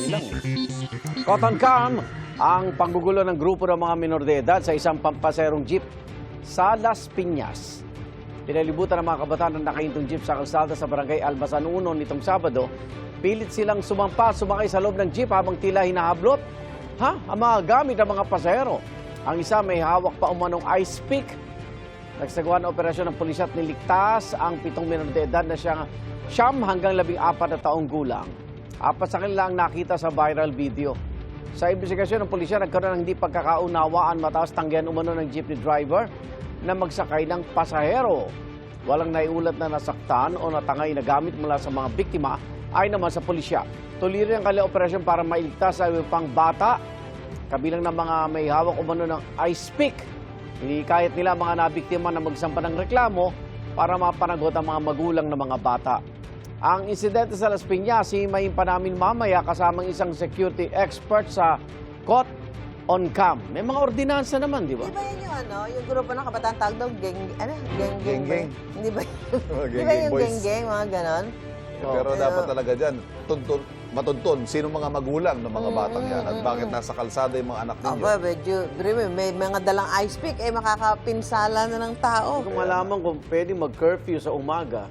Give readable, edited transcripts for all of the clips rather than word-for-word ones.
Dali lang eh. Cotton Cam, ang panggugulo ng grupo ng mga minor de edad sa isang pampaserong jeep sa Las Piñas. Pinalibutan ng mga kabataan na nakahintong jeep sa kalsada sa barangay Albasan 1 nitong Sabado. Pilit silang sumakay sa loob ng jeep habang tila hinahablot ang mga gamit ng mga pasahero. Ang isa may hawak pa umanong ice pick. Nagsagawa ng operasyon ng pulisya at niligtas ang 7 minor de edad na siyam hanggang 14 na taong gulang. 4 sa kanila ang nakita sa viral video. Sa investigasyon ng pulisya, nagkaroon ng hindi pagkakaunawaan matapos tanggihan umano ng jeepney driver na magsakay ng pasahero. Walang naiulat na nasaktan o natangay na gamit mula sa mga biktima ay naman sa pulisya. Tuloy rin ang kanilang operasyon para mailigtas sa pang bata, kabilang ng mga may hawak umano ng ice pick. Hinikayat nila mga nabiktima na magsampa ng reklamo para mapanagot ang mga magulang ng mga bata. Ang insidente sa Las Piñas, himayin pa namin mamaya kasamang isang security expert sa Cotton Cam. May mga ordinansa naman, di ba? Di ba yun yung grupo ng kabataan tawag daw, geng. Hindi ba yun? Di ba yung boys. geng, mga ganon? Pero dapat talaga dyan, matuntun, sino mga magulang ng mga batang yan at bakit nasa kalsada yung mga anak ninyo. Aba, medyo, may mga dalang ice pick, makakapinsala na ng tao. Kung malaman kung pwede mag-curfew sa umaga,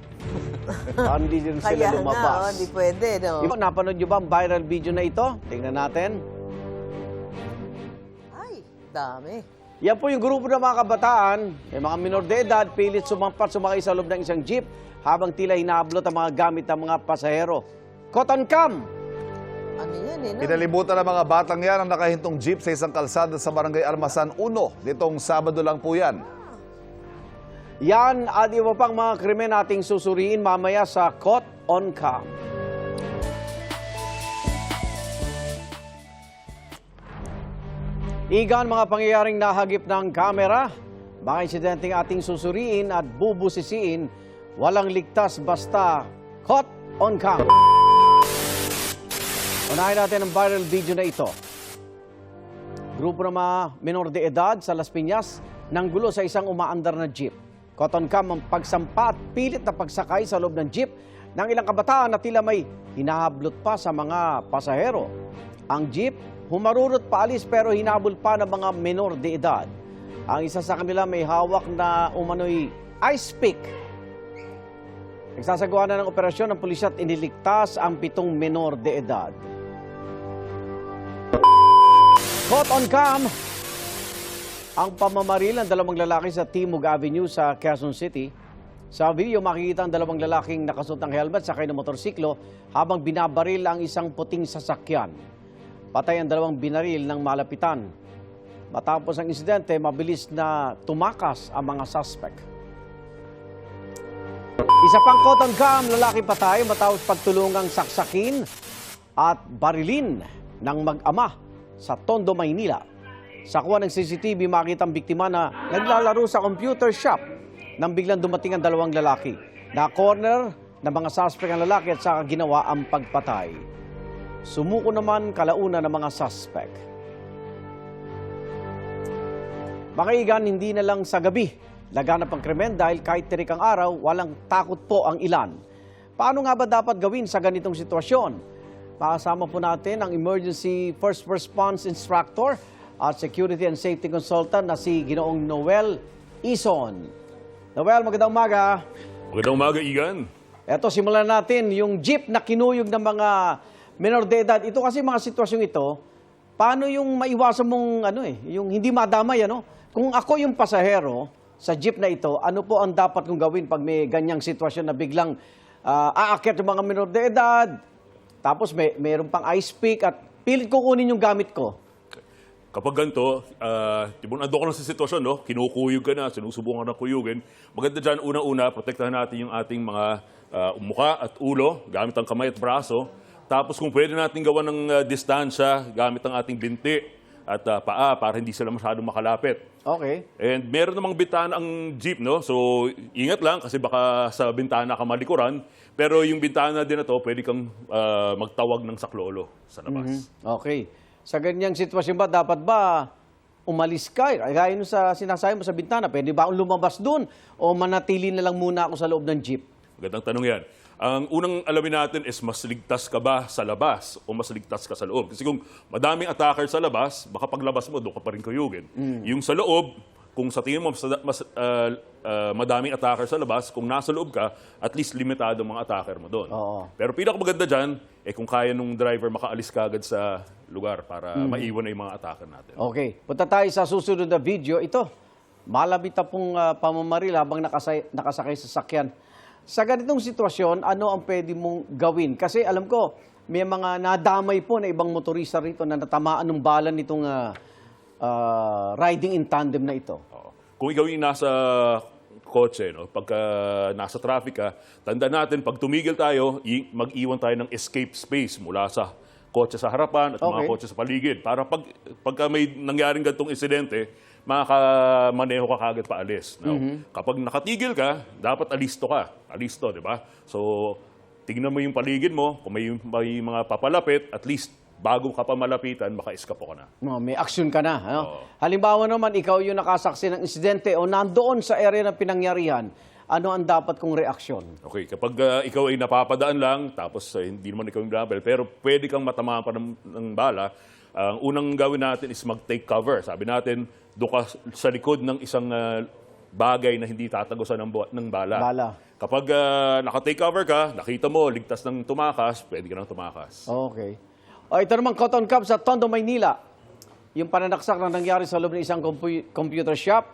hindi din sila Kaya lumabas. hindi pwede, no? Diba, napanood nyo ba ang viral video na ito? Tingnan natin. Ay, dami. Yan po yung grupo ng mga kabataan. May mga minor de edad, pilit sumakay sa loob ng isang jeep habang tila hinahablot ang mga gamit ng mga pasahero. Cotton Cam! Ano yan, no? Pinalibutan ng mga batang yan ang nakahintong jeep sa isang kalsada sa barangay Almasan 1. Nitong Sabado lang po yan. Yan at iba pang mga krimen nating susuriin mamaya sa Cotton Cam. Igan mga pangyayaring nahagip ng kamera, mga insidenteng ating susuriin at bubusisiin, walang ligtas basta Cotton Cam. Unahin natin ang viral video na ito. Grupo ng mga minor de edad sa Las Piñas nanggulo sa isang umaandar na jeep. Cotton Cam ang pagsampa at pilit na pagsakay sa loob ng jeep ng ilang kabataan na tila may hinahablot pa sa mga pasahero. Ang jeep humarurot paalis pero hinabol pa ng mga minor de edad. Ang isa sa kanila may hawak na umano'y ice pick. Nagsasagawa na ng operasyon ng pulisya at iniligtas ang 7 minor de edad. Cotton Cam, ang pamamaril ng 2 lalaki sa Timog Avenue sa Quezon City. Sa video, makikita ang 2 lalaking nakasuot ng helmet sakay ng motorsiklo habang binabaril ang isang puting sasakyan. Patay ang 2 binaril ng malapitan. Matapos ang insidente, mabilis na tumakas ang mga suspect. Isa pang Cotton Cam, lalaki patay matapos pagtulungang saksakin at barilin ng mag-ama sa Tondo, Maynila. Sa kuha ng CCTV, makita ang biktima na naglalaro sa computer shop nang biglang dumating ang 2 lalaki. Na-corner ng mga suspect ang lalaki at saka ginawa ang pagpatay. Sumuko naman kalauna ng mga suspect. Mga igan, hindi na lang sa gabi laganap ang krimen dahil kahit tirik ang araw, walang takot po ang ilan. Paano nga ba dapat gawin sa ganitong sitwasyon? Pakasama po natin ang Emergency First Response Instructor at Security and Safety Consultant na si Ginoong Noel Ison. Noel, magandang umaga. Magandang umaga, Igan. Eto, simulan natin yung jeep na kinuyog ng mga minor de edad. Ito kasi mga sitwasyong ito, paano yung maiwasan mong yung hindi madamay, Kung ako yung pasahero sa jeep na ito, ano po ang dapat kong gawin pag may ganyang sitwasyon na biglang aakyat yung mga minor de edad, tapos mayroon pang ice pick at pilit kukunin yung gamit ko? Kapag ganito, ando ka lang sa sitwasyon, kinukuyog ka na, sinusubukan ka na kuyugin. Maganda dyan, unang-una, protektahan natin yung ating mga mukha at ulo, gamit ang kamay at braso. Tapos kung pwede natin gawa ng distansya, gamit ang ating binti at paa para hindi sila masyadong makalapit. Okay. And meron namang bintana ang jeep, So, ingat lang kasi baka sa bintana ka malikuran. Pero yung bintana din na to, pwede kang magtawag ng saklolo sa labas. Okay. Sa ganyang sitwasyon ba, dapat ba umalis ka? Gaya nung sa sinasabi mo sa bintana, pwede ba akong lumabas dun? O manatili na lang muna ako sa loob ng jeep? Magandang tanong yan. Ang unang alamin natin is mas ligtas ka ba sa labas o mas ligtas ka sa loob. Kasi kung madaming attacker sa labas, baka paglabas mo, doon ka pa rin kuyugin. Yung sa loob, kung sa tingin mo madaming attacker sa labas, kung nasa loob ka, at least limitado ang mga attacker mo doon. Oo. Pero pinakamaganda dyan, kung kaya nung driver makaalis kagad sa lugar para maiwan na yung mga attacker natin. Okay, punta tayo sa susunod na video. Ito, malabit na pong pamamaril habang nakasakay sa sakyan. Sa ganitong sitwasyon, ano ang pwede mong gawin? Kasi alam ko, may mga nadamay po na ibang motorista rito na natamaan ng bala nitong riding in tandem na ito. Oo. Kung ikaw yung nasa kotse, no, pagka nasa traffic ka, tanda natin, pag tumigil tayo, mag-iwan tayo ng escape space mula sa kotse sa harapan at mga Okay. kotse sa paligid. Para pagka may nangyaring ganitong insidente, makakamaneho ka kagad paalis. Now, kapag nakatigil ka, dapat alisto ka. Alisto, di ba? So, tingnan mo yung paligid mo, kung may mga papalapit, at least bago ka pa malapitan, maka-eskapo ka na. No, may action ka na. Ano? Oo. Halimbawa naman, ikaw yung nakasaksi ng insidente o nandoon sa area ng pinangyarihan, ano ang dapat kong reaksyon? Okay, kapag ikaw ay napapadaan lang, tapos hindi naman ikaw yung driver, pero pwede kang matamaan pa ng bala, ang unang gawin natin is mag-take cover. Sabi natin, doon ka sa likod ng isang bagay na hindi tatagusan ng bala. Bala. Kapag naka-take cover ka, nakita mo, ligtas ng tumakas, pwede ka nang tumakas. Okay. O, ito naman, Cotton Cup sa Tondo, Maynila. Yung pananaksak na nangyari sa loob ng isang computer shop.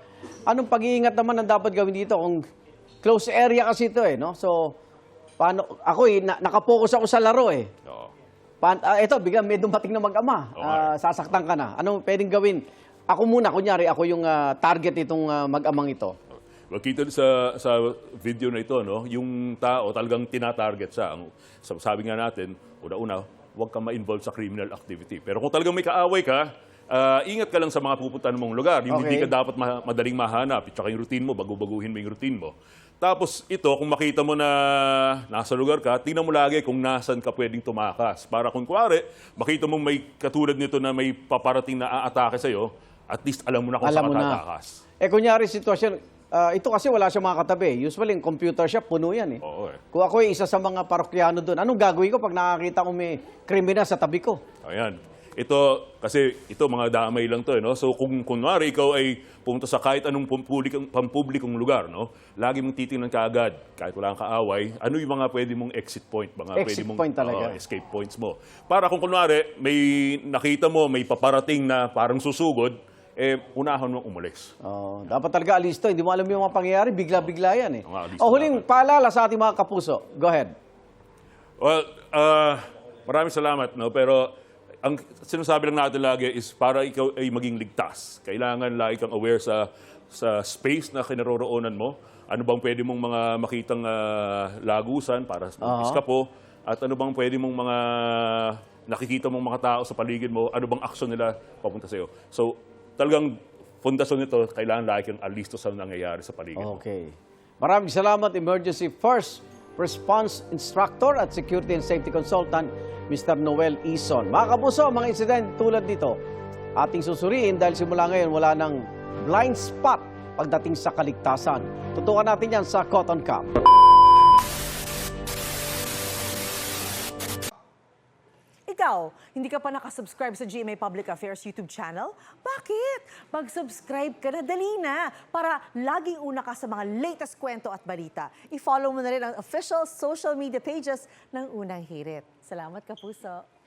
Anong pag-iingat naman ang dapat gawin dito? Kung close area kasi ito no? So, paano, ako nakapokus ako sa laro Oo. Ito, biglang may dumating na mag-ama. Okay. Sasaktan ka na. Anong pwedeng gawin? Ako muna, kunyari, ako yung target itong mag-amang ito. Well, kita sa video na ito, no, yung tao talagang tinatarget siya. Sabi nga natin, una-una, huwag kang ma-involve sa criminal activity. Pero kung talagang may kaaway ka, ingat ka lang sa mga pupuntahan mong lugar. Yung hindi Okay. ka dapat madaling mahanap. At saka yung routine mo, baguhin mo yung routine mo. Tapos ito, kung makita mo na nasa lugar ka, tingnan mo lagi kung nasan ka pwedeng tumakas. Para kung kuwari, makita mo may katulad nito na may paparating na aatake sa'yo, at least alam mo na kung Alam saan mo ka na. tatakas. Kunyari, sitwasyon, ito kasi wala siyang mga katabi. Usually, yung computer shop, puno yan Oo Kung ako isa sa mga parokyano doon, anong gagawin ko pag nakakita ko may kriminal sa tabi ko? Ayan. Ito, mga damay lang to, no? So, kung kunwari, ikaw ay pumunta sa kahit anong pampublikong lugar, no? Lagi mong titingnan kaagad, kahit wala kang kaaway, ano yung mga pwede mong exit point, mga Exit pwede mong point talaga. escape points mo. Para kung kunwari, may nakita mo, may paparating na parang susugod, unahan mo umalis. Dapat talaga alisto. Hindi mo alam yung mga pangyayari, bigla-bigla yan Alisto huling paalala sa ating mga kapuso. Go ahead. Well, maraming salamat, no? Pero ang sinasabi lang natin lagi is para ikaw ay maging ligtas. Kailangan lagi kang aware sa space na kinaroroonan mo. Ano bang pwede mong mga makitang lagusan para iskapo? At ano bang pwede mong mga nakikita mong mga tao sa paligid mo? Ano bang aksyon nila papunta sa'yo? So, talagang pundasyon nito, kailangan lagi kang alisto sa nangyayari sa paligid mo. Okay. Maraming salamat, Emergency First Response Instructor at Security and Safety Consultant, Mr. Noel Ison. Mga kapuso, mga incident tulad dito, ating susuriin dahil simula ngayon wala ng blind spot pagdating sa kaligtasan. Tutukan natin yan sa Cotton Cup. Ikaw, hindi ka pa nakasubscribe sa GMA Public Affairs YouTube channel? Bakit? Mag-subscribe ka na, dali na, para laging una ka sa mga latest kwento at balita. I-follow mo na rin ang official social media pages ng Unang Hirit. Salamat, Kapuso.